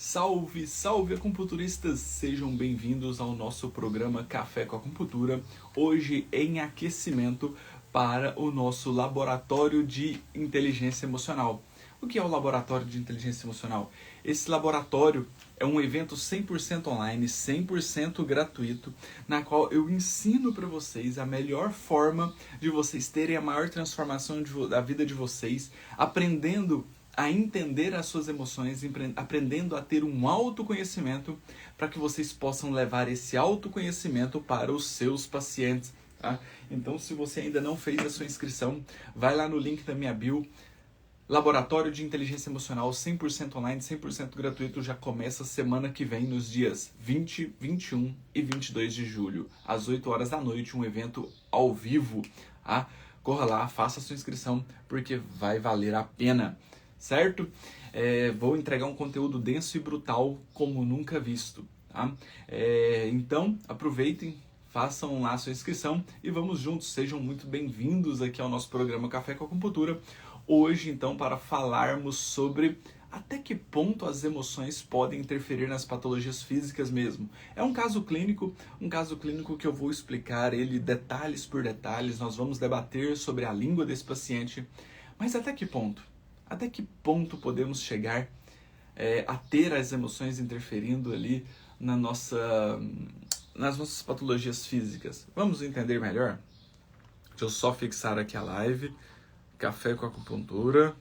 Salve, salve acupunturistas! Sejam bem-vindos ao nosso programa Café com Acupuntura, hoje em aquecimento para o nosso Laboratório de Inteligência Emocional. O que é o Laboratório de Inteligência Emocional? Esse laboratório é um evento 100% online, 100% gratuito, na qual eu ensino para vocês a melhor forma de vocês terem a maior transformação da vida de vocês, aprendendo a entender as suas emoções, aprendendo a ter um autoconhecimento para que vocês possam levar esse autoconhecimento para os seus pacientes. Tá? Então, se você ainda não fez a sua inscrição, vai lá no link da minha bio. Laboratório de Inteligência Emocional 100% online, 100% gratuito, já começa semana que vem, nos dias 20, 21 e 22 de julho, às 8 horas da noite, um evento ao vivo. Tá? Corra lá, faça a sua inscrição, porque vai valer a pena. Certo? Vou entregar um conteúdo denso e brutal como nunca visto. Tá? Então, aproveitem, façam lá a sua inscrição e vamos juntos. Sejam muito bem-vindos aqui ao nosso programa Café com Acupuntura. Hoje, então, para falarmos sobre até que ponto as emoções podem interferir nas patologias físicas mesmo. É um caso clínico que eu vou explicar ele detalhes por detalhes. Nós vamos debater sobre a língua desse paciente. Mas até que ponto? Até que ponto podemos chegar a ter as emoções interferindo ali nas nossas patologias físicas? Vamos entender melhor? Deixa eu só fixar aqui a live. Café com Acupuntura.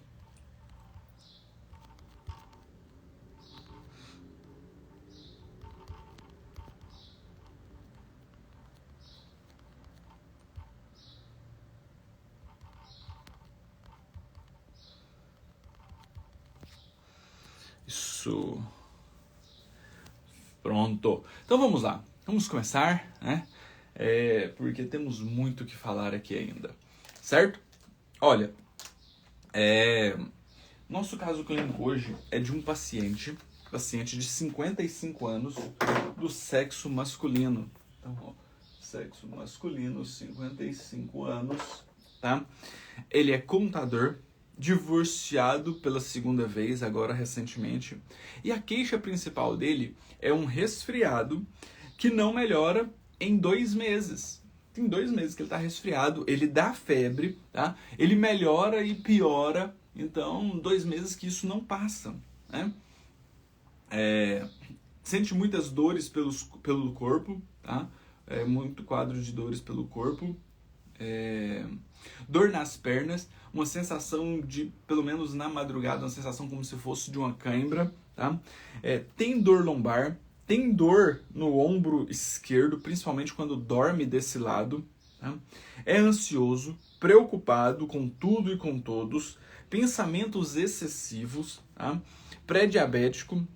Isso. Pronto. Então vamos lá. Vamos começar, né? Porque temos muito o que falar aqui ainda. Certo? Olha, nosso caso clínico hoje é de um paciente de 55 anos, do sexo masculino. Então, ó, sexo masculino, 55 anos, tá? Ele é contador, divorciado pela segunda vez, agora recentemente. E a queixa principal dele é um resfriado que não melhora em 2 meses. Tem 2 meses que ele está resfriado, ele dá febre, tá? Ele melhora e piora, então 2 meses que isso não passa, né? Sente muitas dores pelo corpo, tá? Muito quadro de dores pelo corpo. Dor nas pernas, uma sensação de, pelo menos na madrugada, uma sensação como se fosse de uma cãibra, tá? Tem dor lombar, tem dor no ombro esquerdo, principalmente quando dorme desse lado, tá? É ansioso, preocupado com tudo e com todos, pensamentos excessivos, tá? Pré-diabético,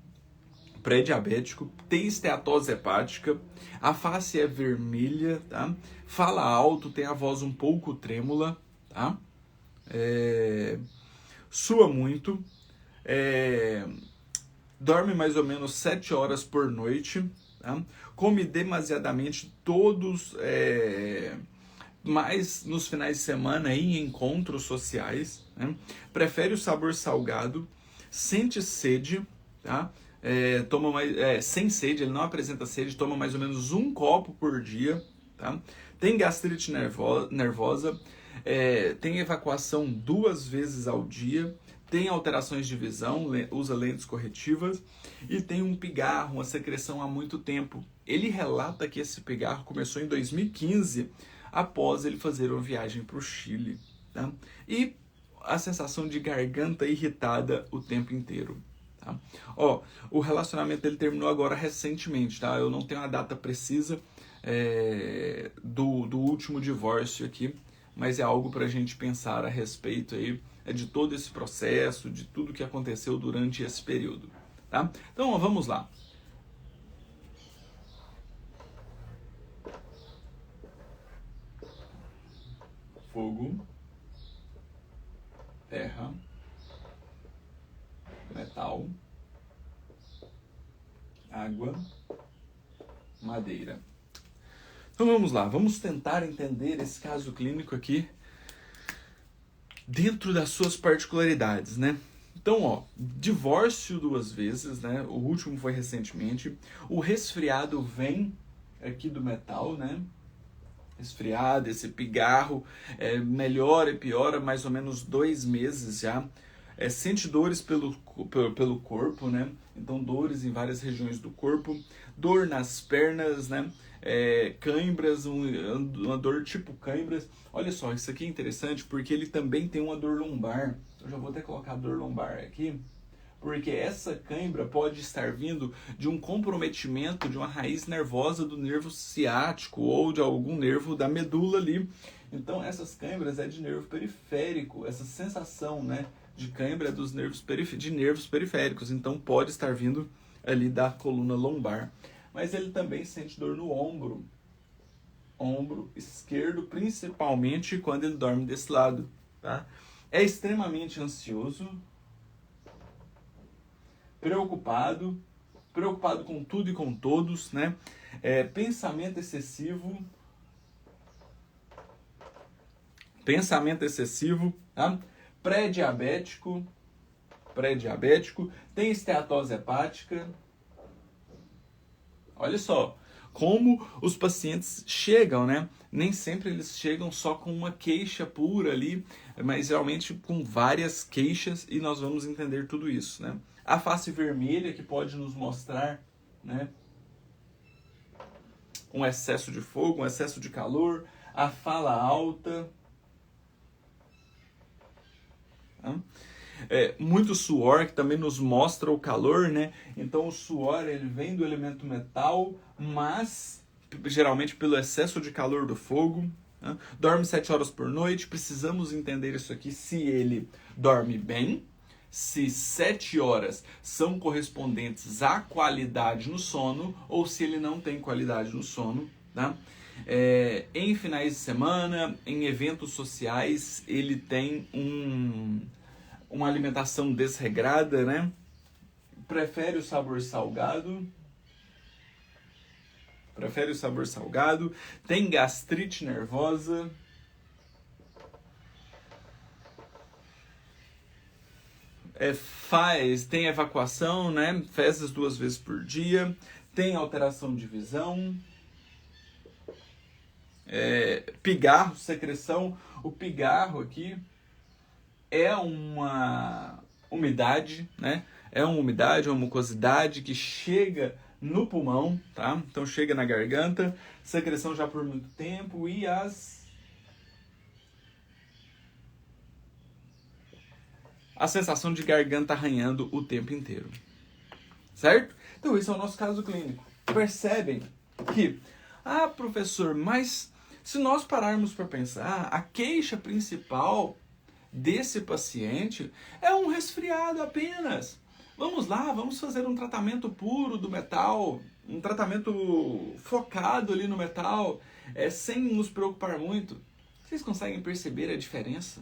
tem esteatose hepática, a face é vermelha, tá? Fala alto, tem a voz um pouco trêmula, tá? Sua muito, dorme mais ou menos 7 horas por noite, tá? Come demasiadamente mais nos finais de semana em encontros sociais, né? Prefere o sabor salgado, sente sede, tá? Sem sede, ele não apresenta sede, toma mais ou menos 1 copo por dia, tá? Tem gastrite nervosa, tem evacuação 2 vezes ao dia, tem alterações de visão, usa lentes corretivas e tem um pigarro, uma secreção há muito tempo. Ele relata que esse pigarro começou em 2015, após ele fazer uma viagem para o Chile, tá? E a sensação de garganta irritada o tempo inteiro. Tá? O relacionamento dele terminou agora recentemente, tá? Eu não tenho a data precisa do último divórcio aqui, mas é algo para a gente pensar a respeito aí, de todo esse processo, de tudo que aconteceu durante esse período. Tá? Então, vamos lá. Fogo, terra, metal, água, madeira. Então vamos lá, vamos tentar entender esse caso clínico aqui dentro das suas particularidades, né? Então, ó, divórcio 2 vezes, né? O último foi recentemente. O resfriado vem aqui do metal, né? Resfriado, esse pigarro, melhora e piora mais ou menos 2 meses já. Sente dores pelo corpo, né? Então, dores em várias regiões do corpo. Dor nas pernas, né? Cãibras, uma dor tipo cãibras. Olha só, isso aqui é interessante porque ele também tem uma dor lombar. Eu já vou até colocar a dor lombar aqui. Porque essa cãibra pode estar vindo de um comprometimento de uma raiz nervosa do nervo ciático ou de algum nervo da medula ali. Então, essas cãibras é de nervo periférico, essa sensação, né, de cãibra é dos nervos periféricos. Então, pode estar vindo ali da coluna lombar. Mas ele também sente dor no ombro esquerdo, principalmente quando ele dorme desse lado, tá? É extremamente ansioso, preocupado com tudo e com todos, né? Pensamento excessivo, tá? Pré-diabético, tem esteatose hepática. Olha só, como os pacientes chegam, né? Nem sempre eles chegam só com uma queixa pura ali, mas realmente com várias queixas, e nós vamos entender tudo isso, né? A face vermelha, que pode nos mostrar, né, um excesso de fogo, um excesso de calor. A fala alta. Muito suor, que também nos mostra o calor, né? Então o suor, ele vem do elemento metal, mas geralmente pelo excesso de calor do fogo. Né? Dorme 7 horas por noite. Precisamos entender isso aqui, se ele dorme bem, se 7 horas são correspondentes à qualidade no sono, ou se ele não tem qualidade no sono, tá? Em finais de semana, em eventos sociais, ele tem uma alimentação desregrada, né? Prefere o sabor salgado. Tem gastrite nervosa. Tem evacuação, né? Fezes 2 vezes por dia. Tem alteração de visão. Pigarro, secreção. O pigarro aqui é uma umidade, né? É uma umidade, uma mucosidade que chega no pulmão, tá? Então chega na garganta, secreção já por muito tempo, e a sensação de garganta arranhando o tempo inteiro, certo? Então esse é o nosso caso clínico. Percebem que, professor, mas se nós pararmos para pensar, a queixa principal desse paciente é um resfriado apenas. Vamos lá, vamos fazer um tratamento puro do metal, um tratamento focado ali no metal, sem nos preocupar muito. Vocês conseguem perceber a diferença?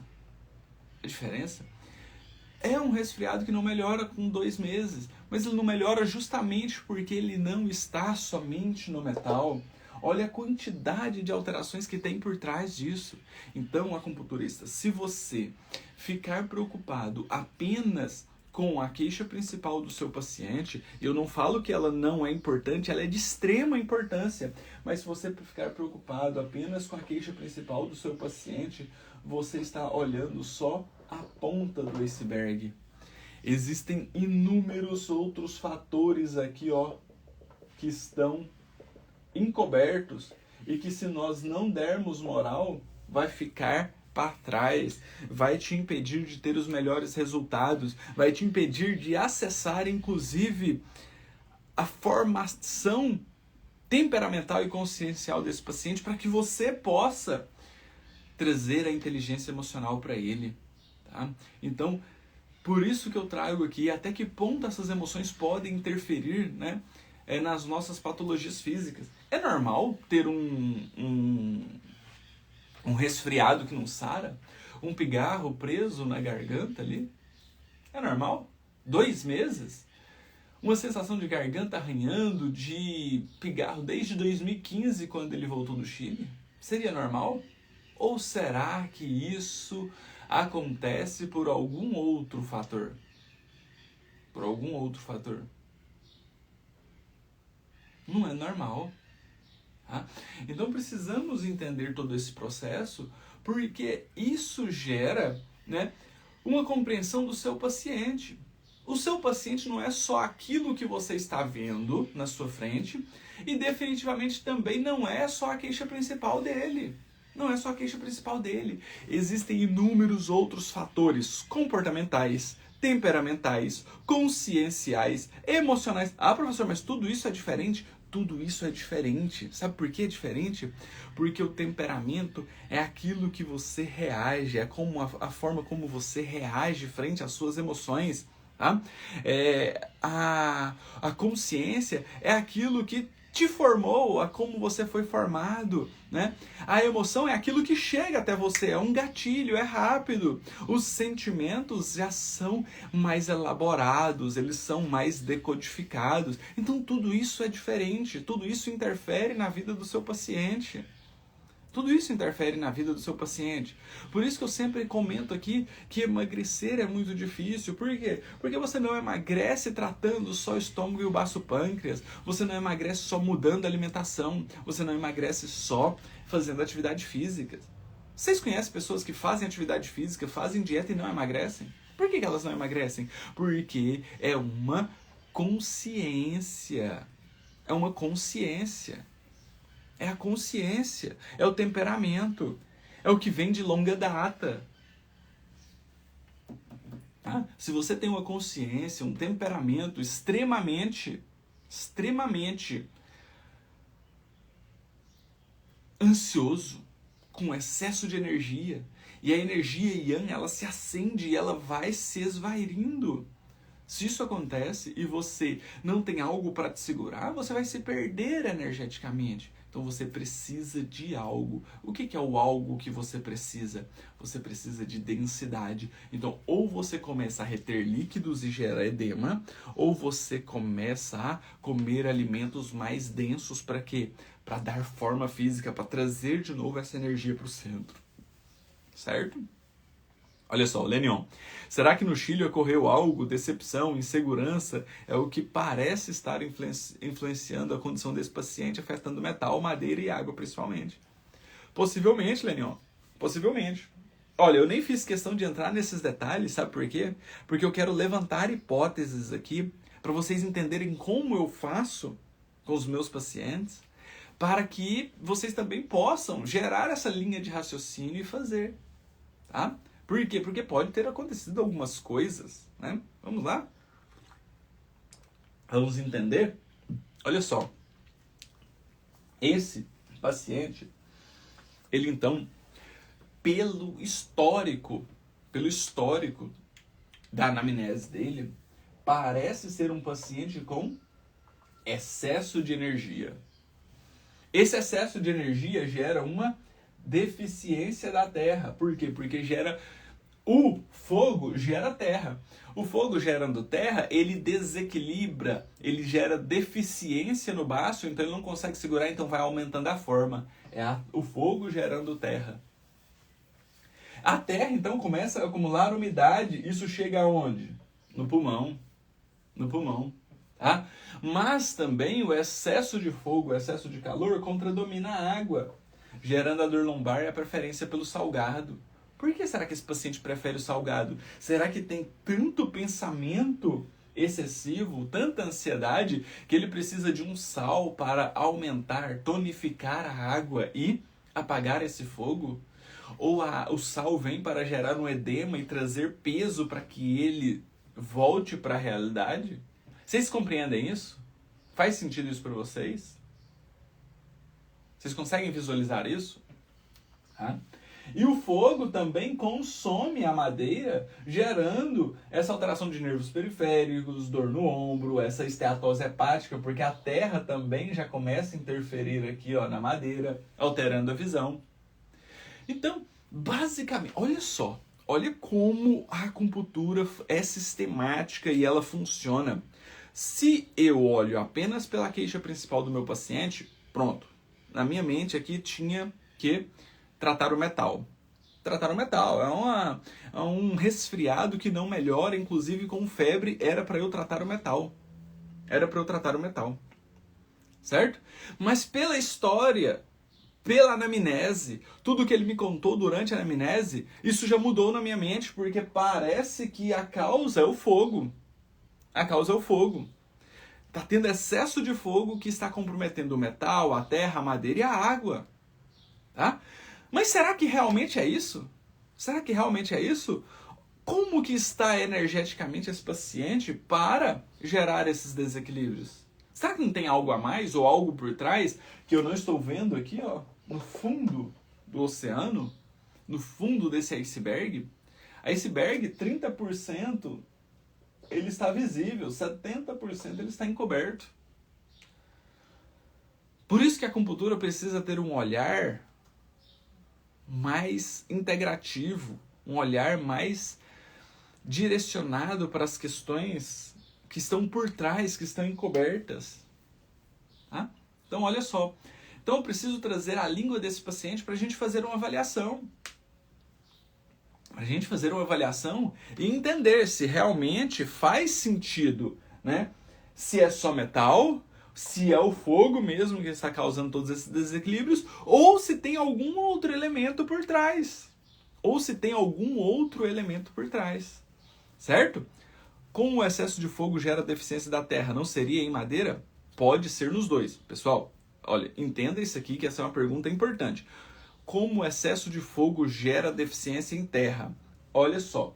É um resfriado que não melhora com 2 meses, mas ele não melhora justamente porque ele não está somente no metal. Olha a quantidade de alterações que tem por trás disso. Então, acupunturista, se você ficar preocupado apenas com a queixa principal do seu paciente, eu não falo que ela não é importante, ela é de extrema importância, mas se você ficar preocupado apenas com a queixa principal do seu paciente, você está olhando só a ponta do iceberg. Existem inúmeros outros fatores aqui, que estão encobertos e que, se nós não dermos moral, vai ficar para trás, vai te impedir de ter os melhores resultados, vai te impedir de acessar, inclusive, a formação temperamental e consciencial desse paciente, para que você possa trazer a inteligência emocional para ele, tá? Então, por isso que eu trago aqui até que ponto essas emoções podem interferir, né, nas nossas patologias físicas. É normal ter um resfriado que não sara? Um pigarro preso na garganta ali? É normal? 2 meses? Uma sensação de garganta arranhando, de pigarro desde 2015, quando ele voltou do Chile? Seria normal? Ou será que isso acontece por algum outro fator? por algum outro fator. Não é normal. Tá? Então precisamos entender todo esse processo, porque isso gera, né, uma compreensão do seu paciente. O seu paciente não é só aquilo que você está vendo na sua frente, e definitivamente também não é só a queixa principal dele. Não é só a queixa principal dele. Existem inúmeros outros fatores comportamentais, temperamentais, conscienciais, emocionais. Ah, professor, mas tudo isso é diferente? Tudo isso é diferente. Sabe por que é diferente? Porque o temperamento é aquilo que você reage, é como a forma como você reage frente às suas emoções. Tá? A consciência é aquilo que te formou, a como você foi formado, né? A emoção é aquilo que chega até você, é um gatilho, é rápido. Os sentimentos já são mais elaborados, eles são mais decodificados. Então tudo isso é diferente, tudo isso interfere na vida do seu paciente. Tudo isso interfere na vida do seu paciente. Por isso que eu sempre comento aqui que emagrecer é muito difícil. Por quê? Porque você não emagrece tratando só o estômago e o baço pâncreas. Você não emagrece só mudando a alimentação. Você não emagrece só fazendo atividade física. Vocês conhecem pessoas que fazem atividade física, fazem dieta e não emagrecem? Por que elas não emagrecem? Porque é uma consciência. É uma consciência. É a consciência, é o temperamento, é o que vem de longa data. Tá? Se você tem uma consciência, um temperamento extremamente ansioso, com excesso de energia, e a energia yang, ela se acende e ela vai se esvairindo. Se isso acontece e você não tem algo para te segurar, você vai se perder energeticamente. Então você precisa de algo. O que é o algo que você precisa? Você precisa de densidade. Então, ou você começa a reter líquidos e gera edema, ou você começa a comer alimentos mais densos para quê? Para dar forma física, para trazer de novo essa energia para o centro. Certo? Olha só, Lenion. Será que no Chile ocorreu algo, decepção, insegurança? É o que parece estar influenciando a condição desse paciente, afetando metal, madeira e água, principalmente. Possivelmente, Lenion. Possivelmente. Olha, eu nem fiz questão de entrar nesses detalhes, sabe por quê? Porque eu quero levantar hipóteses aqui para vocês entenderem como eu faço com os meus pacientes, para que vocês também possam gerar essa linha de raciocínio e fazer, tá? Por quê? Porque pode ter acontecido algumas coisas, né? Vamos lá? Vamos entender? Olha só. Esse paciente, ele então, pelo histórico da anamnese dele, parece ser um paciente com excesso de energia. Esse excesso de energia gera uma deficiência da terra. Por quê? Porque o fogo gera terra. O fogo gerando terra, ele desequilibra, ele gera deficiência no baço, então ele não consegue segurar, então vai aumentando a forma. O fogo gerando terra. A terra, então, começa a acumular umidade. Isso chega aonde? No pulmão. No pulmão. Tá? Mas também o excesso de fogo, o excesso de calor, contradomina a água, gerando a dor lombar e a preferência pelo salgado. Por que será que esse paciente prefere o salgado? Será que tem tanto pensamento excessivo, tanta ansiedade, que ele precisa de um sal para aumentar, tonificar a água e apagar esse fogo? Ou o sal vem para gerar um edema e trazer peso para que ele volte para a realidade? Vocês compreendem isso? Faz sentido isso para vocês? Vocês conseguem visualizar isso? E o fogo também consome a madeira, gerando essa alteração de nervos periféricos, dor no ombro, essa esteatose hepática, porque a terra também já começa a interferir aqui, ó, na madeira, alterando a visão. Então, basicamente, olha só, olha como a acupuntura é sistemática e ela funciona. Se eu olho apenas pela queixa principal do meu paciente, pronto. Na minha mente aqui tinha que tratar o metal. tratar o metal. É um resfriado que não melhora, inclusive com febre, era para eu tratar o metal. Era para eu tratar o metal. Certo? Mas pela história, pela anamnese, tudo que ele me contou durante a anamnese, isso já mudou na minha mente, porque parece que a causa é o fogo. A causa é o fogo. Está tendo excesso de fogo que está comprometendo o metal, a terra, a madeira e a água. Tá? Mas será que realmente é isso? Será que realmente é isso? Como que está energeticamente esse paciente para gerar esses desequilíbrios? Será que não tem algo a mais ou algo por trás que eu não estou vendo aqui, ó, no fundo do oceano, no fundo desse iceberg? Iceberg, 30% ele está visível, 70% ele está encoberto. Por isso que a acupuntura precisa ter um olhar mais integrativo, um olhar mais direcionado para as questões que estão por trás, que estão encobertas. Tá? Então, olha só. Então, eu preciso trazer a língua desse paciente para a gente fazer uma avaliação. Para a gente fazer uma avaliação e entender se realmente faz sentido, né? Se é só metal, se é o fogo mesmo que está causando todos esses desequilíbrios, ou se tem algum outro elemento por trás. Ou se tem algum outro elemento por trás. Certo? Como o excesso de fogo gera deficiência da terra, não seria em madeira? Pode ser nos dois. Pessoal, olha, entenda isso aqui que essa é uma pergunta importante. Como o excesso de fogo gera deficiência em terra? Olha só,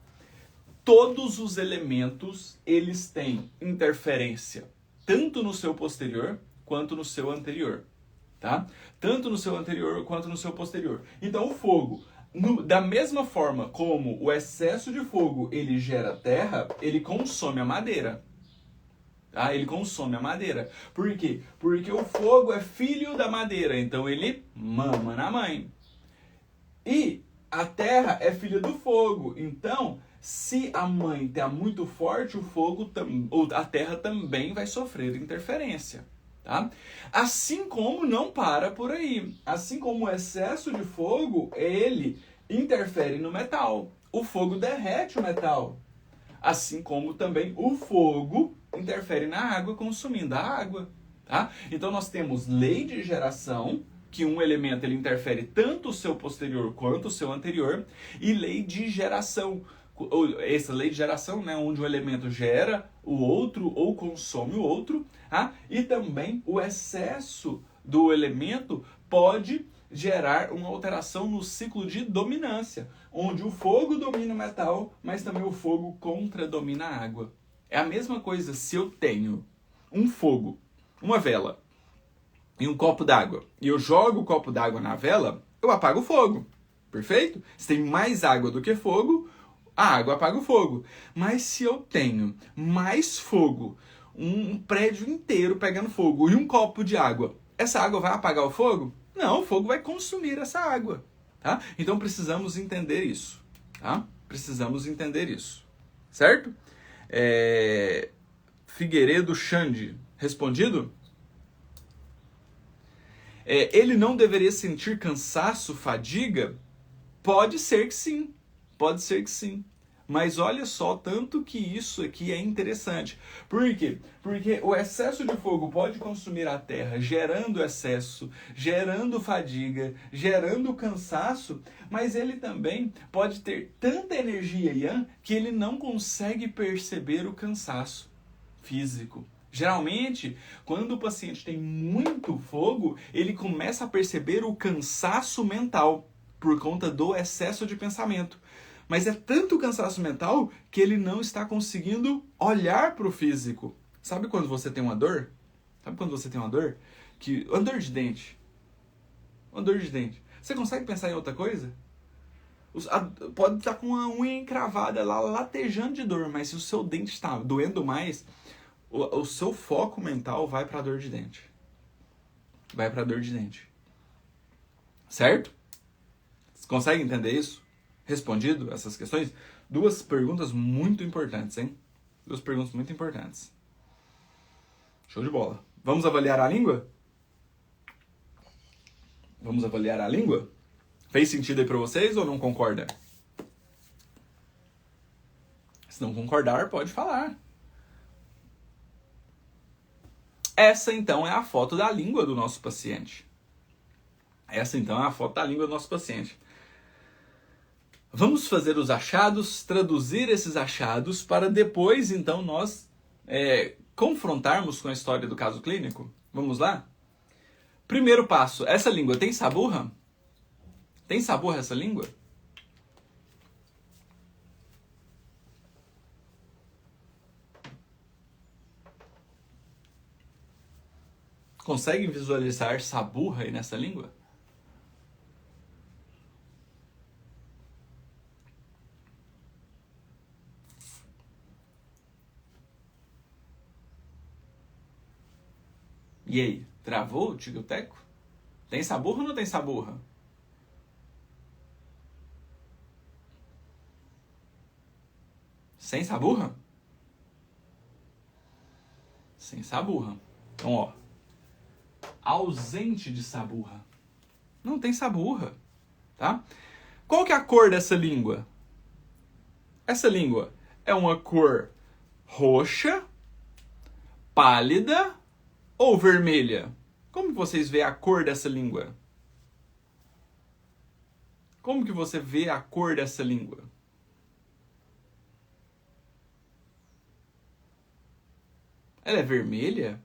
todos os elementos, eles têm interferência, tanto no seu posterior quanto no seu anterior, tá? Tanto no seu anterior quanto no seu posterior. Então o fogo, da mesma forma como o excesso de fogo ele gera terra, ele consome a madeira. Tá? Ele consome a madeira. Por quê? Porque o fogo é filho da madeira, então ele mama na mãe. E a terra é filha do fogo, então se a mãe está muito forte, o fogo a terra também vai sofrer interferência. Tá? Assim como não para por aí. Assim como o excesso de fogo, ele interfere no metal. O fogo derrete o metal. Assim como também o fogo interfere na água, consumindo a água. Tá? Então nós temos lei de geração, que um elemento ele interfere tanto o seu posterior quanto o seu anterior, e lei de geração. Essa lei de geração, né, onde o elemento gera o outro ou consome o outro, tá? E também o excesso do elemento pode gerar uma alteração no ciclo de dominância, onde o fogo domina o metal, mas também o fogo contradomina a água. É a mesma coisa se eu tenho um fogo, uma vela e um copo d'água, e eu jogo o copo d'água na vela, eu apago o fogo. Perfeito? Se tem mais água do que fogo, a água apaga o fogo. Mas se eu tenho mais fogo, um prédio inteiro pegando fogo e um copo de água, essa água vai apagar o fogo? Não, o fogo vai consumir essa água. Tá? Então precisamos entender isso. Tá? Precisamos entender isso. Certo? Figueiredo Xande, respondido? Ele não deveria sentir cansaço, fadiga? Pode ser que sim. Pode ser que sim. Mas olha só, tanto que isso aqui é interessante. Por quê? Porque o excesso de fogo pode consumir a terra, gerando excesso, gerando fadiga, gerando cansaço, mas ele também pode ter tanta energia yang que ele não consegue perceber o cansaço físico. Geralmente, quando o paciente tem muito fogo, ele começa a perceber o cansaço mental por conta do excesso de pensamento. Mas é tanto cansaço mental que ele não está conseguindo olhar para o físico. Sabe quando você tem uma dor? Sabe quando você tem uma dor? Uma dor de dente. Uma dor de dente. Você consegue pensar em outra coisa? Pode estar com uma unha encravada lá, latejando de dor, mas se o seu dente está doendo mais, o seu foco mental vai para a dor de dente. Vai para a dor de dente. Certo? Você consegue entender isso? Respondido essas questões? Duas perguntas muito importantes, hein? Duas perguntas muito importantes. Show de bola. Vamos avaliar a língua? Vamos avaliar a língua? Fez sentido aí pra vocês ou não concorda? Se não concordar, pode falar. Essa, então, é a foto da língua do nosso paciente. Essa, então, é a foto da língua do nosso paciente. Vamos fazer os achados, traduzir esses achados, para depois, então, nós confrontarmos com a história do caso clínico. Vamos lá? Primeiro passo. Essa língua tem saburra? Tem saburra essa língua? Conseguem visualizar saburra aí nessa língua? E aí, travou o tico-teco? Tem saburra ou não tem saburra? Sem saburra? Sem saburra. Então, ó. Ausente de saburra. Não tem saburra, tá? Qual que é a cor dessa língua? Essa língua é uma cor roxa, pálida ou vermelha? Como que vocês veem a cor dessa língua? Como que você vê a cor dessa língua? Ela é vermelha?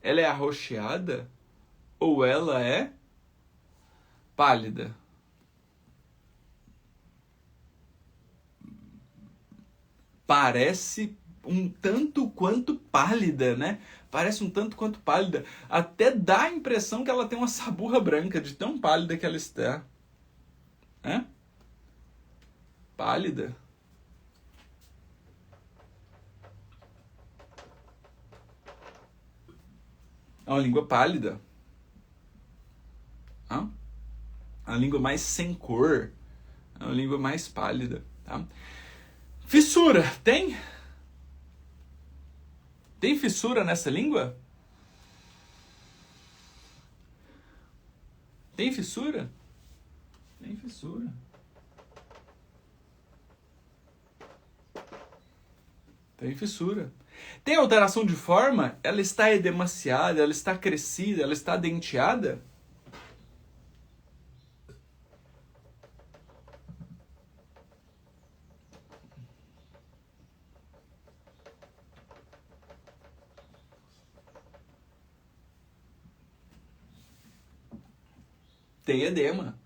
Ela é arroxeada? Ou ela é pálida? Parece um tanto quanto pálida, né? Parece um tanto quanto pálida. Até dá a impressão que ela tem uma saburra branca, de tão pálida que ela está. É? Pálida. É uma língua pálida. É uma língua mais sem cor. É uma língua mais pálida. Tá? Fissura, tem? Tem fissura nessa língua? Tem fissura? Tem fissura. Tem fissura. Tem alteração de forma? Ela está edemaciada, ela está crescida, ela está denteada? Tem edema.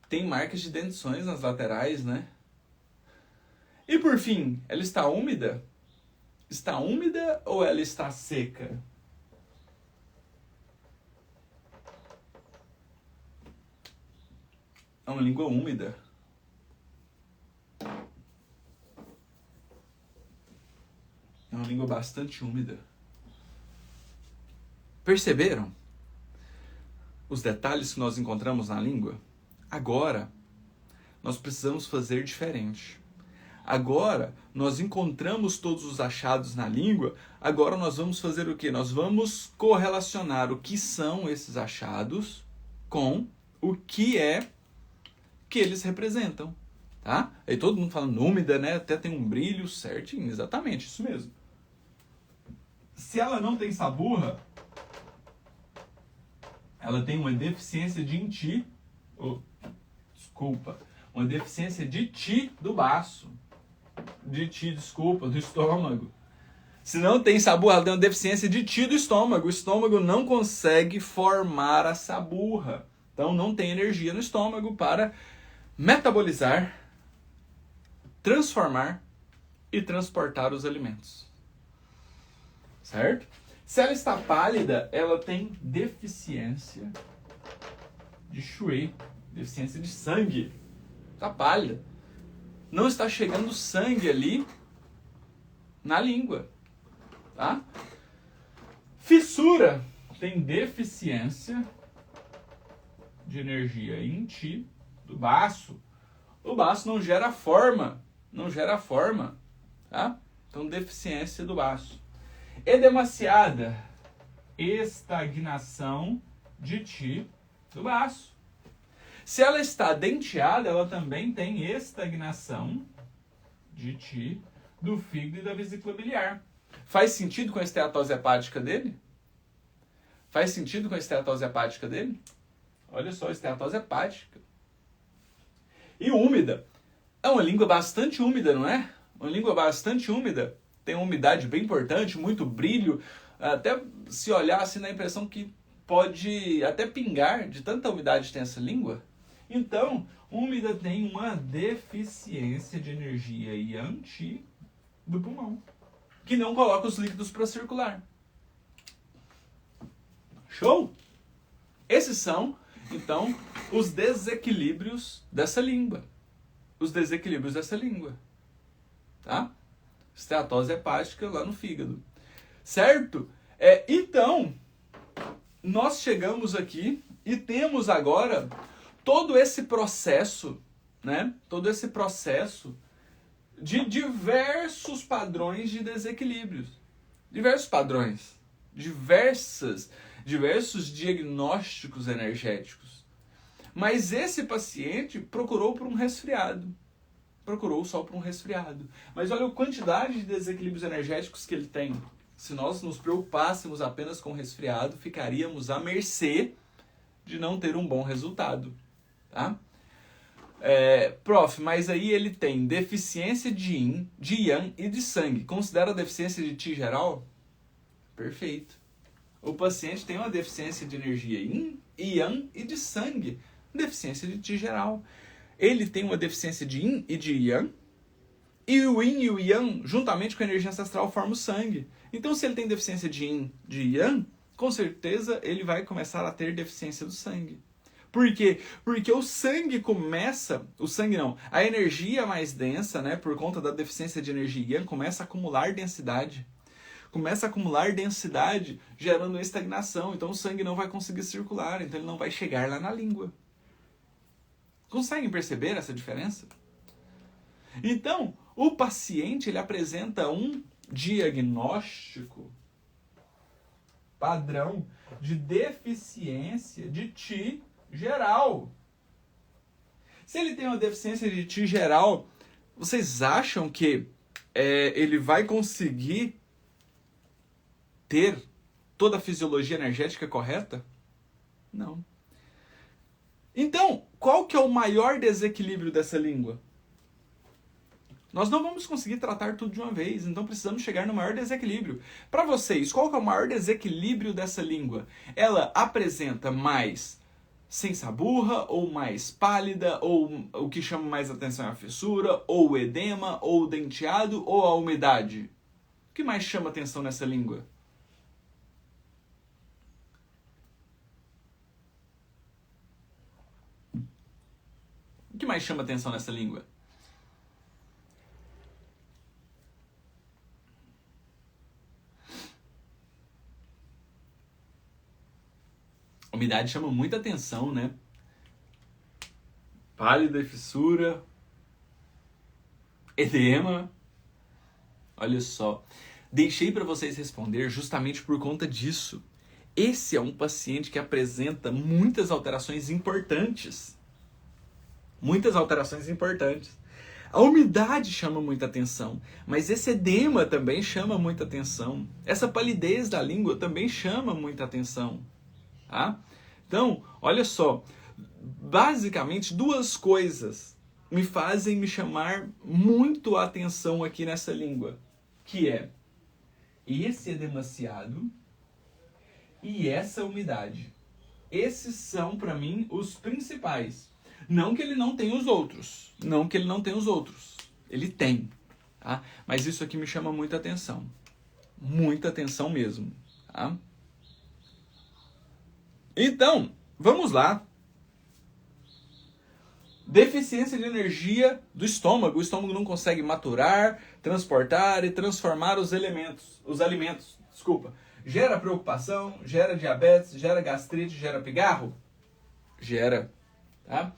Tem marcas de dentições nas laterais, né? E por fim, ela está úmida? Está úmida ou ela está seca? É uma língua úmida. É uma língua bastante úmida. Perceberam os detalhes que nós encontramos na língua? Agora, nós precisamos fazer diferente. Agora, nós encontramos todos os achados na língua, agora nós vamos fazer o quê? Nós vamos correlacionar o que são esses achados com o que é que eles representam, tá? Aí todo mundo falando úmida, né? Até tem um brilho certinho, exatamente, isso mesmo. Se ela não tem saburra, ela tem uma deficiência de Ti, uma deficiência de Ti do baço. Do estômago. Se não tem saburra, ela tem uma deficiência de Ti do estômago. O estômago não consegue formar a saburra. Então não tem energia no estômago para metabolizar, transformar e transportar os alimentos. Certo? Se ela está pálida, ela tem deficiência de Shui, deficiência de sangue. Está pálida. Não está chegando sangue ali na língua. Tá? Fissura tem deficiência de energia em Ti do baço. O baço não gera forma. Tá? Então, deficiência do baço. Edemaciada, estagnação de Ti do baço. Se ela está denteada, ela também tem estagnação de Ti do fígado e da vesícula biliar. Faz sentido com a esteatose hepática dele? Faz sentido com a esteatose hepática dele? Olha só, esteatose hepática. E úmida. É uma língua bastante úmida, não é? Uma língua bastante úmida. Tem uma umidade bem importante, muito brilho. Até se olhar assim, dá a impressão que pode até pingar de tanta umidade que tem essa língua. Então, úmida tem uma deficiência de energia yang do pulmão, que não coloca os líquidos para circular. Show? Esses são, então, os desequilíbrios dessa língua. Os desequilíbrios dessa língua. Tá? Esteatose hepática lá no fígado. Certo? Então, nós chegamos aqui e temos agora todo esse processo, né? Todo esse processo de diversos padrões de desequilíbrios. Diversos padrões. Diversos diagnósticos energéticos. Mas esse paciente procurou por um resfriado. Procurou só por um resfriado. Mas olha a quantidade de desequilíbrios energéticos que ele tem. Se nós nos preocupássemos apenas com o resfriado, ficaríamos à mercê de não ter um bom resultado. Tá? Prof, mas aí ele tem deficiência de yin, de yang e de sangue. Considera a deficiência de Qi geral? Perfeito. O paciente tem uma deficiência de energia yin, yang e de sangue. Deficiência de Qi geral. Ele tem uma deficiência de yin e de yang. E o yin e o yang, juntamente com a energia ancestral, formam o sangue. Então, se ele tem deficiência de yin, de yang, com certeza ele vai começar a ter deficiência do sangue. Por quê? Porque o sangue começa... O sangue não. A energia mais densa, né, por conta da deficiência de energia yang, começa a acumular densidade. Começa a acumular densidade, gerando estagnação. Então, o sangue não vai conseguir circular. Então, ele não vai chegar lá na língua. Conseguem perceber essa diferença? Então, o paciente ele apresenta um diagnóstico padrão de deficiência de Qi geral. Se ele tem uma deficiência de Qi geral, vocês acham que ele vai conseguir ter toda a fisiologia energética correta? Não. Então, qual que é o maior desequilíbrio dessa língua? Nós não vamos conseguir tratar tudo de uma vez, então precisamos chegar no maior desequilíbrio. Para vocês, qual que é o maior desequilíbrio dessa língua? Ela apresenta mais sensaburra, ou mais pálida, ou o que chama mais atenção é a fissura, ou o edema, ou o denteado, ou a umidade? O que mais chama atenção nessa língua? O que mais chama atenção nessa língua? Umidade chama muita atenção, né? Pálida e fissura. Edema. Olha só. Deixei para vocês responder justamente por conta disso. Esse é um paciente que apresenta muitas alterações importantes. Muitas alterações importantes. A umidade chama muita atenção, mas esse edema também chama muita atenção. Essa palidez da língua também chama muita atenção. Tá? Então, olha só, basicamente duas coisas me fazem me chamar muito a atenção aqui nessa língua, que é esse edemaciado e essa umidade. Esses são, para mim, os principais. Não que ele não tenha os outros. Não que ele não tenha os outros. Ele tem. Tá? Mas isso aqui me chama muita atenção. Muita atenção mesmo. Tá? Então, vamos lá. Deficiência de energia do estômago. O estômago não consegue maturar, transportar e transformar os alimentos. Gera preocupação, gera diabetes, gera gastrite, gera pigarro? Gera. Tá?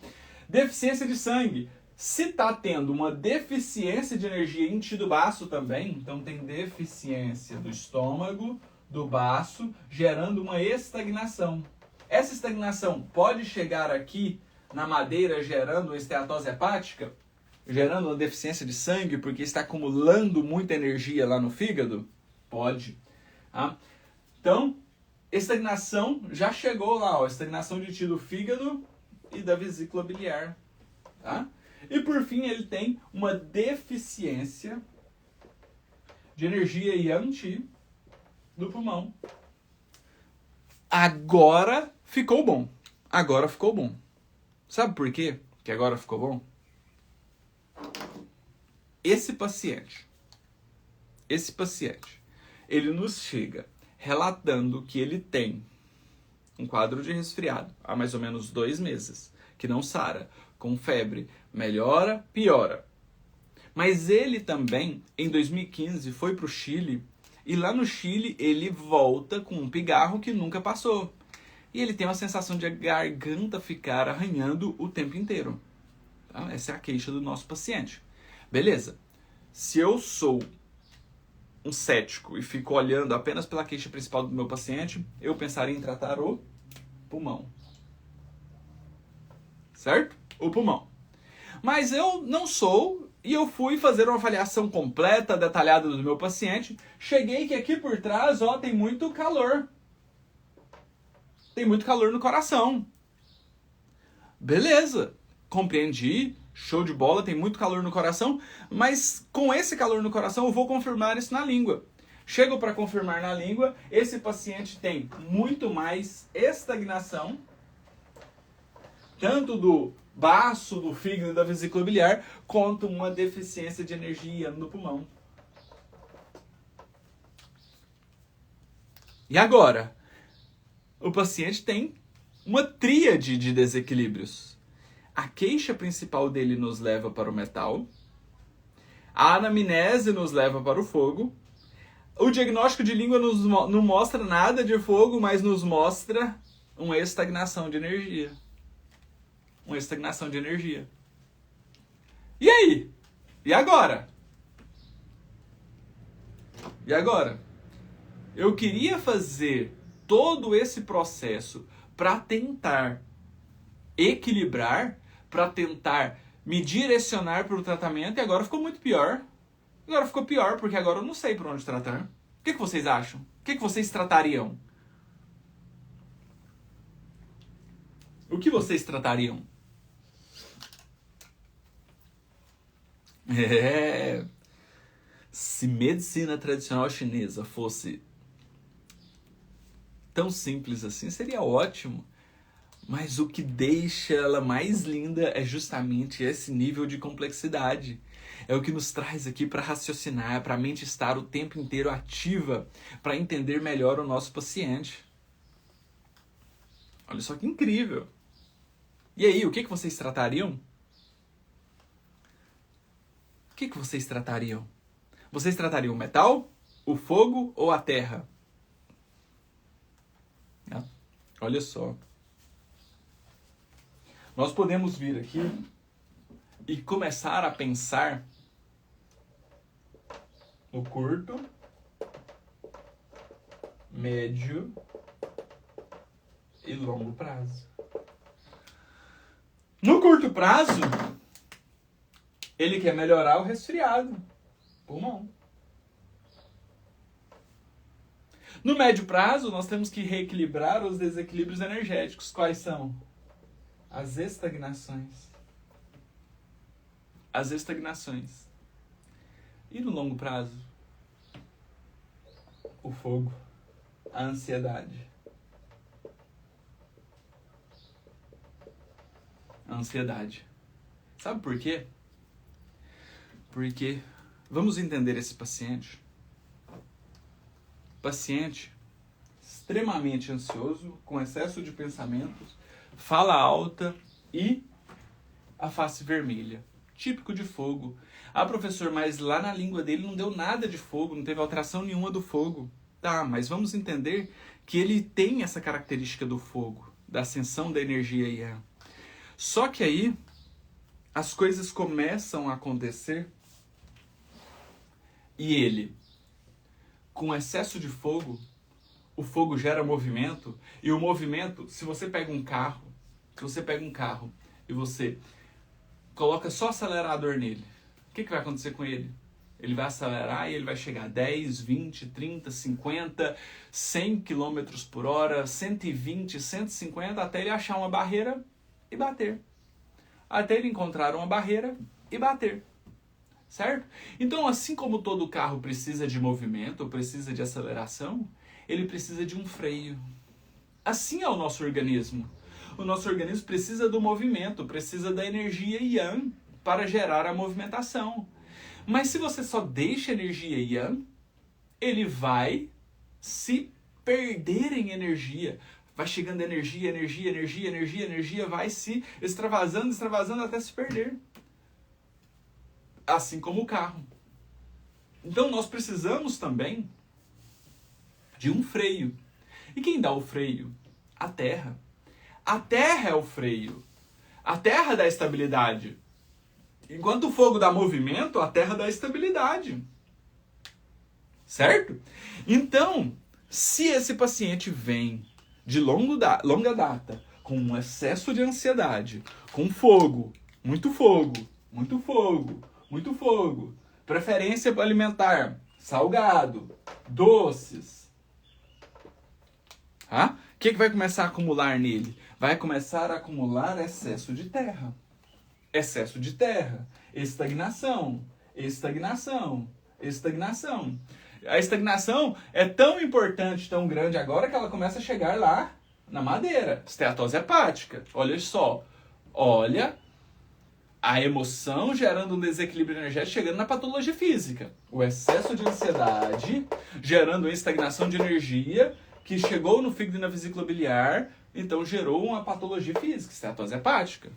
Deficiência de sangue. Se está tendo uma deficiência de energia em Qi do baço também, então tem deficiência do estômago, do baço, gerando uma estagnação. Essa estagnação pode chegar aqui na madeira gerando uma esteatose hepática, gerando uma deficiência de sangue porque está acumulando muita energia lá no fígado? Pode. Tá? Então, estagnação já chegou lá, ó, estagnação de ti do fígado e da vesícula biliar. Tá? E por fim, ele tem uma deficiência de energia yang do pulmão. Agora ficou bom. Agora ficou bom. Sabe por quê que agora ficou bom? Esse paciente, ele nos chega relatando que ele tem um quadro de resfriado há mais ou menos 2 meses, que não sara, com febre, melhora, piora. Mas ele também, em 2015, foi para o Chile, e lá no Chile ele volta com um pigarro que nunca passou. E ele tem uma sensação de a garganta ficar arranhando o tempo inteiro. Tá? Essa é a queixa do nosso paciente. Beleza. Se eu sou um cético e fico olhando apenas pela queixa principal do meu paciente, eu pensaria em tratar o pulmão. Certo? O pulmão. Mas eu não sou, e eu fui fazer uma avaliação completa, detalhada do meu paciente. Cheguei que aqui por trás, ó, tem muito calor. Tem muito calor no coração. Beleza. Compreendi. Show de bola, tem muito calor no coração. Mas com esse calor no coração, eu vou confirmar isso na língua. Chego para confirmar na língua, esse paciente tem muito mais estagnação, tanto do baço, do fígado e da vesícula biliar, quanto uma deficiência de energia no pulmão. E agora? O paciente tem uma tríade de desequilíbrios. A queixa principal dele nos leva para o metal, a anamnese nos leva para o fogo, o diagnóstico de língua não mostra nada de fogo, mas nos mostra uma estagnação de energia. Uma estagnação de energia. E aí? E agora? E agora? Eu queria fazer todo esse processo para tentar equilibrar, para tentar me direcionar para o tratamento, e agora ficou muito pior. Agora ficou pior, porque agora eu não sei por onde tratar. O que vocês acham? O que vocês tratariam? O que vocês tratariam? Se medicina tradicional chinesa fosse tão simples assim, seria ótimo. Mas o que deixa ela mais linda é justamente esse nível de complexidade. É o que nos traz aqui para raciocinar, para a mente estar o tempo inteiro ativa, para entender melhor o nosso paciente. Olha só que incrível. E aí, o que vocês tratariam? O que vocês tratariam? Vocês tratariam o metal, o fogo ou a terra? Olha só. Nós podemos vir aqui e começar a pensar no curto, médio e longo prazo. No curto prazo, ele quer melhorar o resfriado, pulmão. No médio prazo, nós temos que reequilibrar os desequilíbrios energéticos. Quais são? As estagnações. As estagnações. E no longo prazo? O fogo. A ansiedade. A ansiedade. Sabe por quê? Porque, vamos entender esse paciente. Paciente extremamente ansioso, com excesso de pensamentos, fala alta e a face vermelha. Típico de fogo. Ah, professor, mas lá na língua dele não deu nada de fogo, não teve alteração nenhuma do fogo. Tá, mas vamos entender que ele tem essa característica do fogo, da ascensão da energia Yang. Só que aí, as coisas começam a acontecer e ele, com excesso de fogo, o fogo gera movimento, e o movimento, se você pega um carro e você coloca só acelerador nele, o que vai acontecer com ele? Ele vai acelerar e ele vai chegar a 10, 20, 30, 50, 100 km por hora, 120, 150, até ele achar uma barreira e bater. Até ele encontrar uma barreira e bater. Certo? Então, assim como todo carro precisa de movimento, precisa de aceleração, ele precisa de um freio. Assim é o nosso organismo. O nosso organismo precisa do movimento, precisa da energia yang para gerar a movimentação. Mas se você só deixa energia yang, ele vai se perder em energia. Vai chegando energia, vai se extravasando até se perder. Assim como o carro. Então nós precisamos também de um freio. E quem dá o freio? A Terra. A Terra é o freio. A Terra dá estabilidade. Enquanto o fogo dá movimento, a Terra dá estabilidade. Certo? Então, se esse paciente vem de longa data, com um excesso de ansiedade, com fogo, muito fogo, muito fogo, muito fogo, preferência alimentar, salgado, doces, o que vai começar a acumular nele? Vai começar a acumular excesso de terra. Excesso de terra, estagnação, estagnação, estagnação. A estagnação é tão importante, tão grande agora que ela começa a chegar lá na madeira. Esteatose hepática. Olha só. Olha a emoção gerando um desequilíbrio energético chegando na patologia física. O excesso de ansiedade gerando uma estagnação de energia que chegou no fígado e na vesícula biliar, então gerou uma patologia física, esteatose hepática.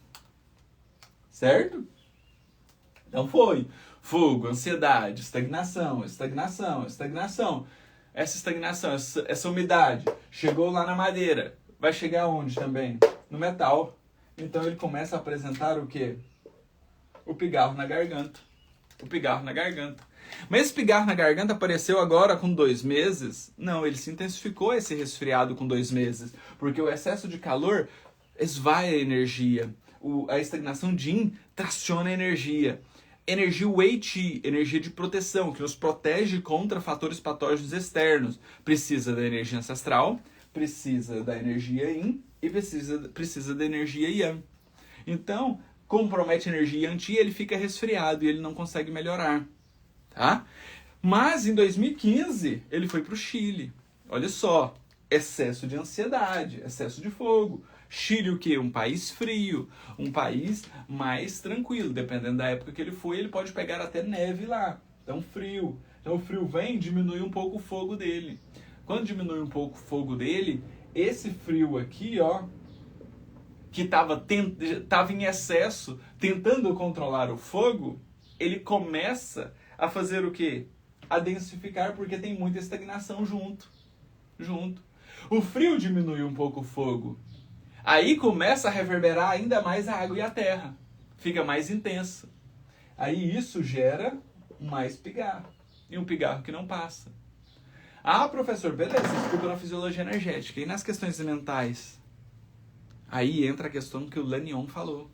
Certo? Então foi fogo, ansiedade, estagnação, estagnação, estagnação. Essa estagnação, essa umidade chegou lá na madeira. Vai chegar onde também? No metal. Então ele começa a apresentar o quê? O pigarro na garganta. O pigarro na garganta. Mas esse pigarro na garganta apareceu agora com 2 meses? Não, ele se intensificou esse resfriado com 2 meses. Porque o excesso de calor esvai a energia. A estagnação de yin traciona a energia. Energia Wei Qi, energia de proteção, que nos protege contra fatores patógenos externos. Precisa da energia ancestral, precisa da energia yin e precisa da energia yang. Então, compromete a energia yang Qi, ele fica resfriado e ele não consegue melhorar. Tá? Mas em 2015, ele foi para o Chile. Olha só, excesso de ansiedade, excesso de fogo. Chile o quê? Um país frio, um país mais tranquilo. Dependendo da época que ele foi, ele pode pegar até neve lá. Então frio. Então o frio vem, diminui um pouco o fogo dele. Quando diminui um pouco o fogo dele, esse frio aqui, ó, que estava em excesso, tentando controlar o fogo, ele começa a fazer o quê? A densificar, porque tem muita estagnação junto. O frio diminui um pouco o fogo. Aí começa a reverberar ainda mais a água e a terra. Fica mais intensa. Aí isso gera mais pigarro. E um pigarro que não passa. Ah, professor, beleza, explica na fisiologia energética. E nas questões mentais? Aí entra a questão que o Lanyon falou.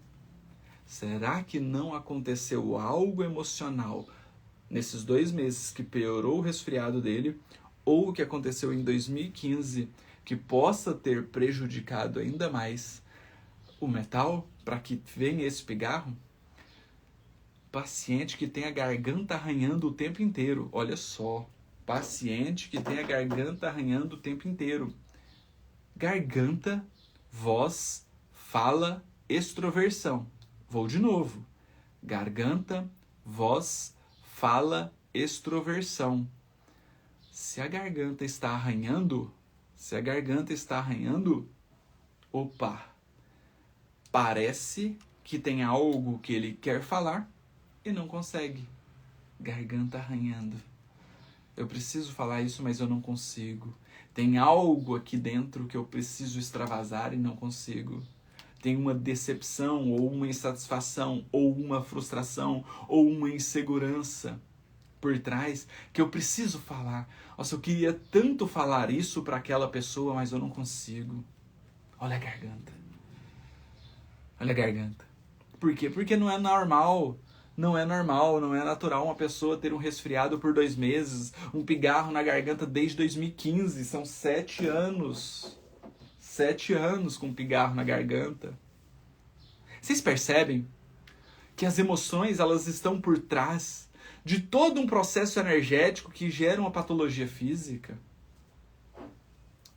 Será que não aconteceu algo emocional nesses 2 meses que piorou o resfriado dele? Ou o que aconteceu em 2015 que possa ter prejudicado ainda mais o metal para que venha esse pigarro? Paciente que tem a garganta arranhando o tempo inteiro. Olha só. Paciente que tem a garganta arranhando o tempo inteiro. Garganta, voz, fala, extroversão. Vou de novo. Garganta, voz, fala, extroversão. Se a garganta está arranhando, opa, parece que tem algo que ele quer falar e não consegue. Garganta arranhando. Eu preciso falar isso, mas eu não consigo. Tem algo aqui dentro que eu preciso extravasar e não consigo. Tem uma decepção, ou uma insatisfação, ou uma frustração, ou uma insegurança por trás que eu preciso falar. Nossa, eu queria tanto falar isso para aquela pessoa, mas eu não consigo. Olha a garganta. Olha a garganta. Por quê? Porque não é normal. Não é normal, não é natural uma pessoa ter um resfriado por 2 meses, um pigarro na garganta desde 2015. São 7 anos. 7 anos com pigarro na garganta. Vocês percebem que as emoções, elas estão por trás de todo um processo energético que gera uma patologia física?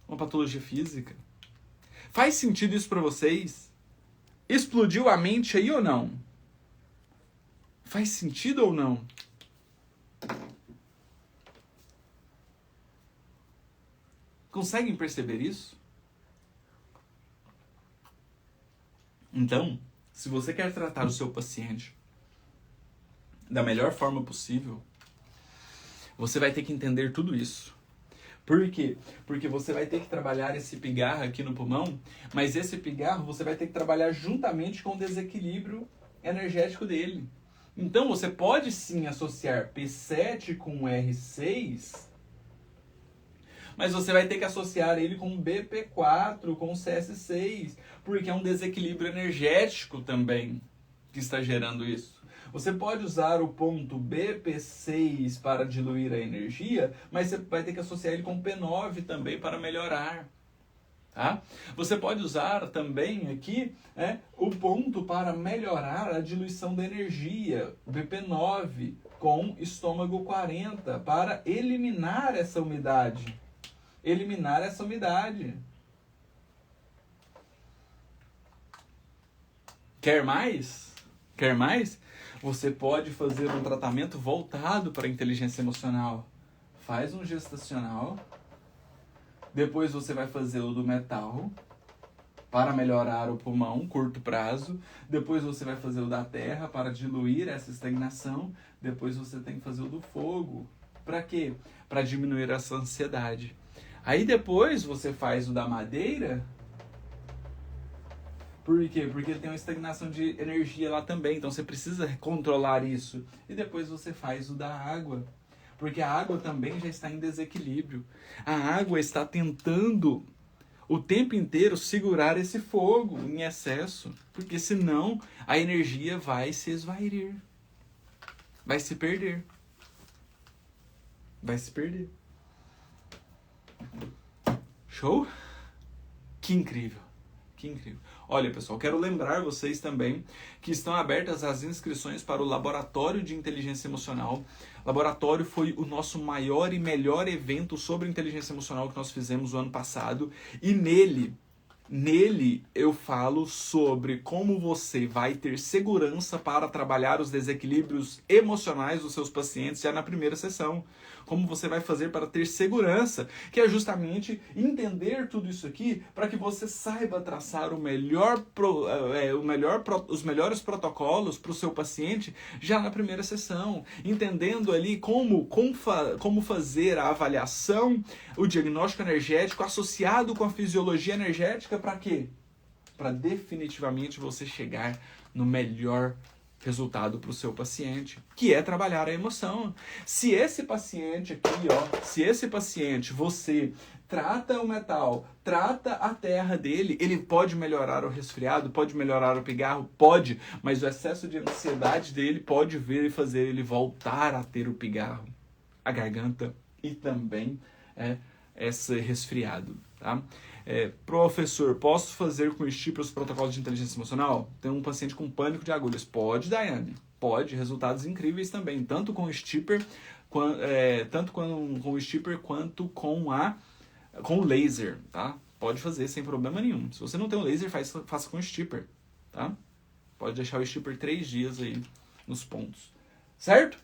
Uma patologia física. Faz sentido isso para vocês? Explodiu a mente aí ou não? Faz sentido ou não? Conseguem perceber isso? Então, se você quer tratar o seu paciente da melhor forma possível, você vai ter que entender tudo isso. Por quê? Porque você vai ter que trabalhar esse pigarro aqui no pulmão, mas esse pigarro você vai ter que trabalhar juntamente com o desequilíbrio energético dele. Então você pode sim associar P7 com R6, mas você vai ter que associar ele com BP4, com CS6, porque é um desequilíbrio energético também que está gerando isso. Você pode usar o ponto BP6 para diluir a energia, mas você vai ter que associar ele com P9 também para melhorar. Tá? Você pode usar também aqui o ponto para melhorar a diluição da energia, BP9, com estômago 40, para eliminar essa umidade. Eliminar essa umidade. Quer mais? Quer mais? Você pode fazer um tratamento voltado para a inteligência emocional. Faz um gestacional. Depois você vai fazer o do metal para melhorar o pulmão, curto prazo. Depois você vai fazer o da terra para diluir essa estagnação. Depois você tem que fazer o do fogo. Para quê? Para diminuir essa ansiedade. Aí depois você faz o da madeira. Por quê? Porque tem uma estagnação de energia lá também. Então você precisa controlar isso. E depois você faz o da água. Porque a água também já está em desequilíbrio. A água está tentando o tempo inteiro segurar esse fogo em excesso. Porque senão a energia vai se esvairir. Vai se perder. Vai se perder. Show? Que incrível. Que incrível. Olha, pessoal, quero lembrar vocês também que estão abertas as inscrições para o Laboratório de Inteligência Emocional. O laboratório foi o nosso maior e melhor evento sobre inteligência emocional que nós fizemos o ano passado. E nele eu falo sobre como você vai ter segurança para trabalhar os desequilíbrios emocionais dos seus pacientes já na primeira sessão. Como você vai fazer para ter segurança, que é justamente entender tudo isso aqui para que você saiba traçar os melhores protocolos para o seu paciente já na primeira sessão, entendendo ali como fazer a avaliação, o diagnóstico energético associado com a fisiologia energética. Para quê? Para definitivamente você chegar no melhor resultado para o seu paciente, que é trabalhar a emoção. Se esse paciente aqui, você trata o metal, trata a terra dele, ele pode melhorar o resfriado, pode melhorar o pigarro, pode, mas o excesso de ansiedade dele pode vir e fazer ele voltar a ter o pigarro, a garganta e também esse resfriado, tá? Professor, posso fazer com o Stipper os protocolos de inteligência emocional? Tem um paciente com pânico de agulhas. Pode, Daiane. Pode. Resultados incríveis também. Tanto com o Stipper, quanto com o laser, tá? Pode fazer sem problema nenhum. Se você não tem o laser, faça com o Stipper, tá? Pode deixar o Stipper 3 dias aí nos pontos. Certo?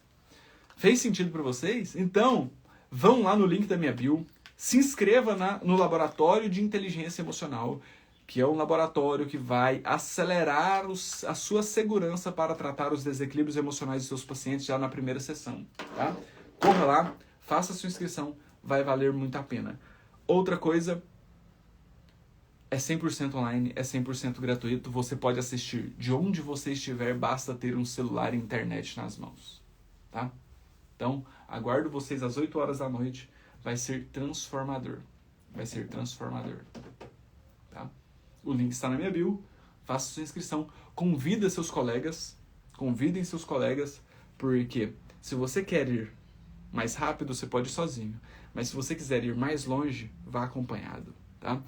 Fez sentido para vocês? Então, vão lá no link da minha bio. Se inscreva no Laboratório de Inteligência Emocional, que é um laboratório que vai acelerar a sua segurança para tratar os desequilíbrios emocionais dos seus pacientes já na primeira sessão. Tá? Corra lá, faça a sua inscrição, vai valer muito a pena. Outra coisa, é 100% online, é 100% gratuito, você pode assistir de onde você estiver, basta ter um celular e internet nas mãos. Tá? Então, aguardo vocês às 8 horas da noite. Vai ser transformador. Vai ser transformador. Tá? O link está na minha bio. faça sua inscrição, convidem seus colegas, porque se você quer ir mais rápido, você pode ir sozinho, mas se você quiser ir mais longe, vá acompanhado, tá?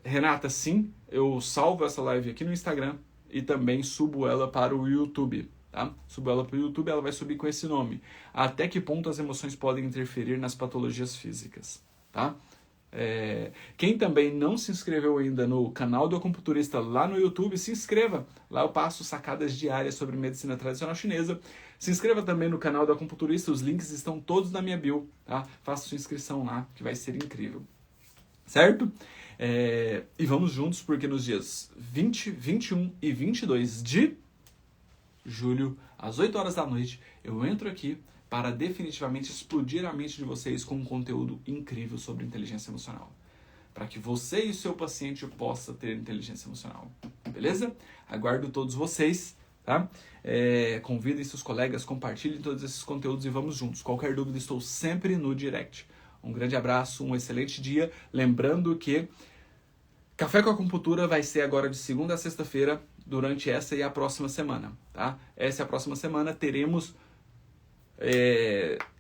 Renata, sim, eu salvo essa live aqui no Instagram e também subo ela para o YouTube, tá? Subo ela para o YouTube, ela vai subir com esse nome. Até que ponto as emoções podem interferir nas patologias físicas, tá? Quem também não se inscreveu ainda no canal do acupunturista lá no YouTube, se inscreva. Lá eu passo sacadas diárias sobre medicina tradicional chinesa. Se inscreva também no canal do acupunturista, os links estão todos na minha bio, tá? Faça sua inscrição lá, que vai ser incrível. Certo? E vamos juntos, porque nos dias 20, 21 e 22 de julho, às 8 horas da noite, eu entro aqui para definitivamente explodir a mente de vocês com um conteúdo incrível sobre inteligência emocional. Para que você e o seu paciente possam ter inteligência emocional. Beleza? Aguardo todos vocês, tá? Convidem seus colegas, compartilhem todos esses conteúdos e vamos juntos. Qualquer dúvida, estou sempre no direct. Um grande abraço, um excelente dia. Lembrando que Café com Acupuntura vai ser agora de segunda a sexta-feira, durante essa e a próxima semana, tá? Essa e a próxima semana teremos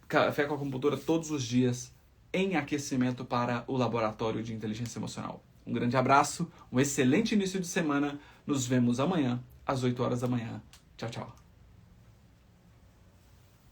Café com Acupuntura todos os dias em aquecimento para o Laboratório de Inteligência Emocional. Um grande abraço, um excelente início de semana. Nos vemos amanhã, às 8 horas da manhã. Tchau, tchau.